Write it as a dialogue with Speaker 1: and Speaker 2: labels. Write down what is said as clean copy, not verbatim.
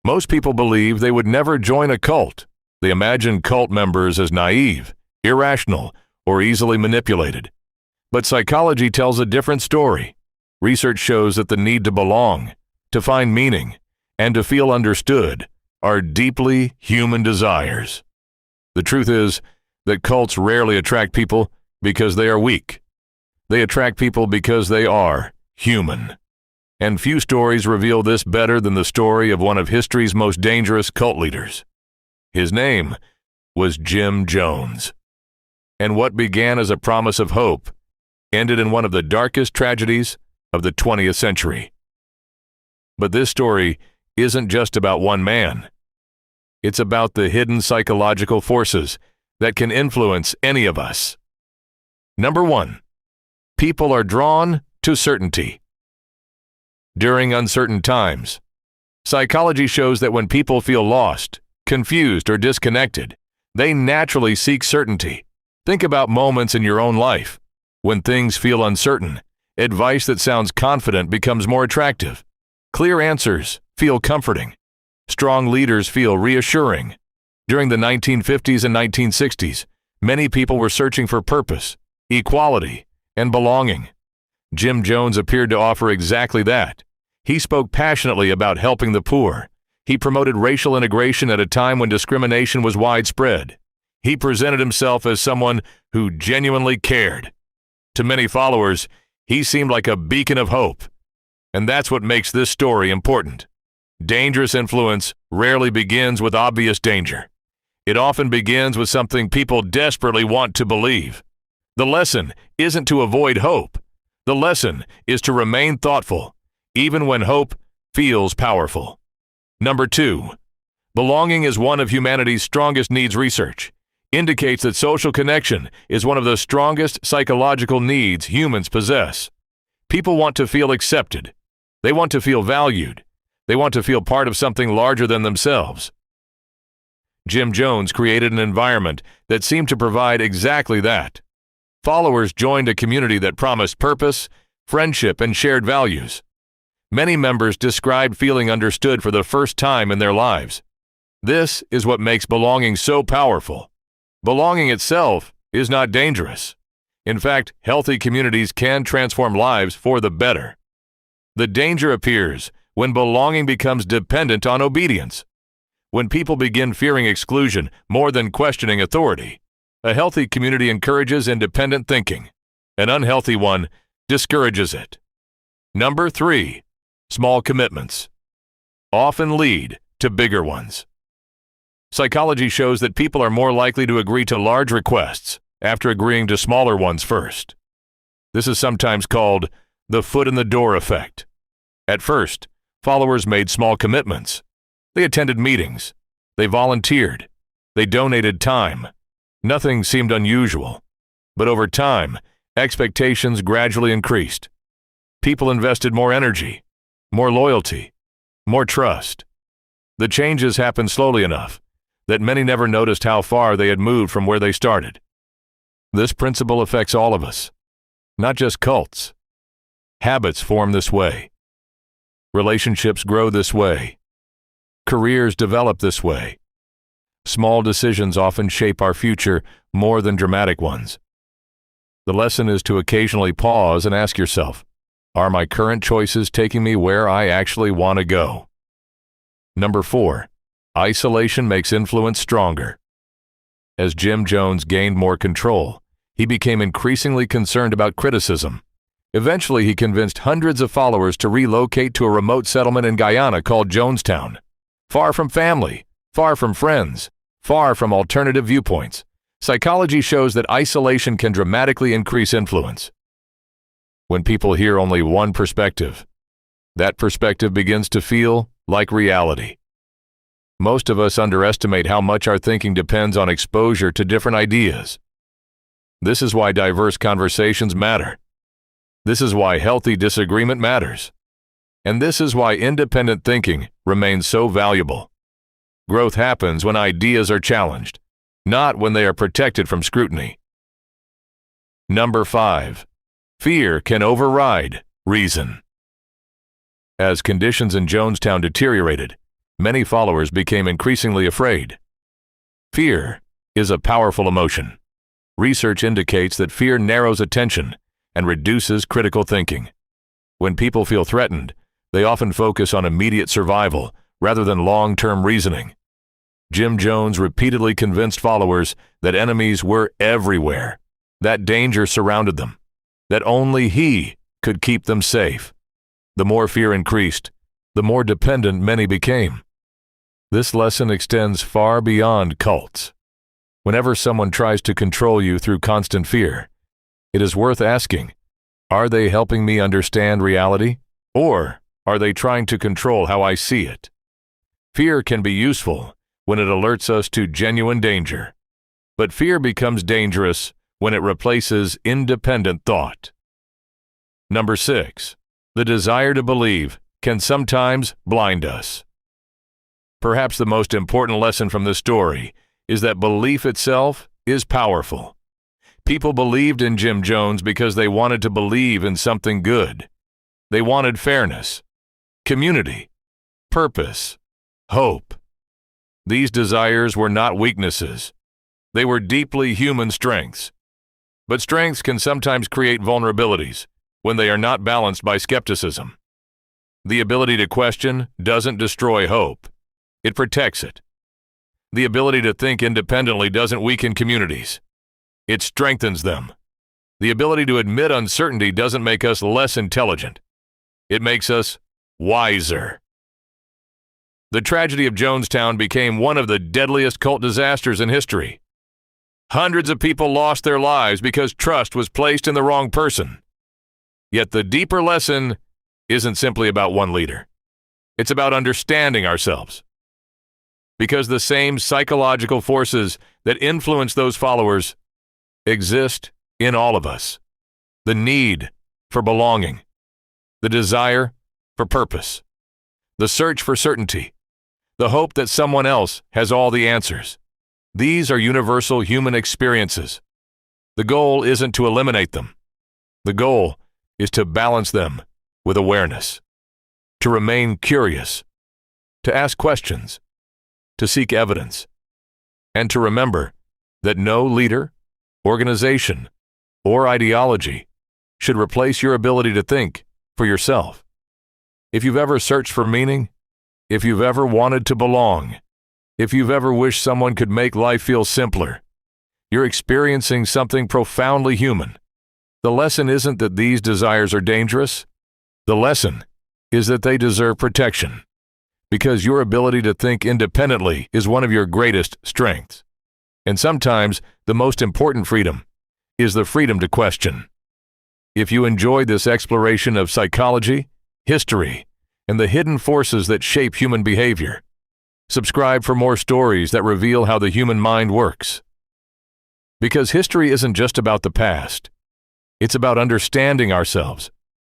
Speaker 1: Most people believe they would never join a cult. They imagine cult members as naive, irrational, or easily manipulated. But psychology tells a different story. Research shows that the need to belong, to find meaning, and to feel understood are deeply human desires. The truth is that cults rarely attract people because they are weak. They attract people because they are human. And few stories reveal this better than the story of one of history's most dangerous cult leaders. His name was Jim Jones. And what began as a promise of hope ended in one of the darkest tragedies of the 20th century. But this story isn't just about one man. It's about the hidden psychological forces that can influence any of us. Number 1, people are drawn to certainty. During uncertain times, psychology shows that when people feel lost, confused, or disconnected, they naturally seek certainty. Think about moments in your own life. When things feel uncertain, advice that sounds confident becomes more attractive. Clear answers feel comforting. Strong leaders feel reassuring. During the 1950s and 1960s, many people were searching for purpose, equality, and belonging. Jim Jones appeared to offer exactly that. He spoke passionately about helping the poor. He promoted racial integration at a time when discrimination was widespread. He presented himself as someone who genuinely cared. To many followers, he seemed like a beacon of hope. And that's what makes this story important. Dangerous influence rarely begins with obvious danger. It often begins with something people desperately want to believe. The lesson isn't to avoid hope. The lesson is to remain thoughtful, even when hope feels powerful. Number 2, belonging is one of humanity's strongest needs. Research indicates that social connection is one of the strongest psychological needs humans possess. People want to feel accepted. They want to feel valued. They want to feel part of something larger than themselves. Jim Jones created an environment that seemed to provide exactly that. Followers joined a community that promised purpose, friendship, and shared values. Many members described feeling understood for the first time in their lives. This is what makes belonging so powerful. Belonging itself is not dangerous. In fact, healthy communities can transform lives for the better. The danger appears when belonging becomes dependent on obedience. When people begin fearing exclusion more than questioning authority. A healthy community encourages independent thinking. An unhealthy one discourages it. Number 3, small commitments often lead to bigger ones. Psychology shows that people are more likely to agree to large requests after agreeing to smaller ones first. This is sometimes called the foot in the door effect. At first, followers made small commitments. They attended meetings. They volunteered. They donated time. Nothing seemed unusual. But over time, expectations gradually increased. People invested more energy, more loyalty, more trust. The changes happened slowly enough that many never noticed how far they had moved from where they started. This principle affects all of us, not just cults. Habits form this way. Relationships grow this way. Careers develop this way. Small decisions often shape our future more than dramatic ones. The lesson is to occasionally pause and ask yourself, are my current choices taking me where I actually want to go? Number 4, isolation makes influence stronger. As Jim Jones gained more control, he became increasingly concerned about criticism. Eventually, he convinced hundreds of followers to relocate to a remote settlement in Guyana called Jonestown. Far from family, far from friends, far from alternative viewpoints. Psychology shows that isolation can dramatically increase influence. When people hear only one perspective, that perspective begins to feel like reality. Most of us underestimate how much our thinking depends on exposure to different ideas. This is why diverse conversations matter. This is why healthy disagreement matters. And this is why independent thinking remains so valuable. Growth happens when ideas are challenged, not when they are protected from scrutiny. Number 5, fear can override reason. As conditions in Jonestown deteriorated, many followers became increasingly afraid. Fear is a powerful emotion. Research indicates that fear narrows attention and reduces critical thinking. When people feel threatened, they often focus on immediate survival rather than long-term reasoning. Jim Jones repeatedly convinced followers that enemies were everywhere, that danger surrounded them, that only he could keep them safe. The more fear increased, the more dependent many became. This lesson extends far beyond cults. Whenever someone tries to control you through constant fear, it is worth asking, are they helping me understand reality, or are they trying to control how I see it? Fear can be useful when it alerts us to genuine danger, but fear becomes dangerous when it replaces independent thought. Number 6, the desire to believe can sometimes blind us. Perhaps the most important lesson from this story is that belief itself is powerful. People believed in Jim Jones because they wanted to believe in something good. They wanted fairness, community, purpose, hope. These desires were not weaknesses. They were deeply human strengths. But strengths can sometimes create vulnerabilities when they are not balanced by skepticism. The ability to question doesn't destroy hope. It protects it. The ability to think independently doesn't weaken communities. It strengthens them. The ability to admit uncertainty doesn't make us less intelligent. It makes us wiser. The tragedy of Jonestown became one of the deadliest cult disasters in history. Hundreds of people lost their lives because trust was placed in the wrong person. Yet the deeper lesson isn't simply about one leader. It's about understanding ourselves. Because the same psychological forces that influence those followers exist in all of us. The need for belonging, the desire for purpose, the search for certainty, the hope that someone else has all the answers. These are universal human experiences. The goal isn't to eliminate them. The goal is to balance them with awareness, to remain curious, to ask questions, to seek evidence, and to remember that no leader, organization, or ideology should replace your ability to think for yourself. If you've ever searched for meaning, if you've ever wanted to belong, if you've ever wished someone could make life feel simpler, you're experiencing something profoundly human. The lesson isn't that these desires are dangerous. The lesson is that they deserve protection, because your ability to think independently is one of your greatest strengths. And sometimes the most important freedom is the freedom to question. If you enjoyed this exploration of psychology, history, and the hidden forces that shape human behavior, subscribe for more stories that reveal how the human mind works. Because history isn't just about the past. It's about understanding ourselves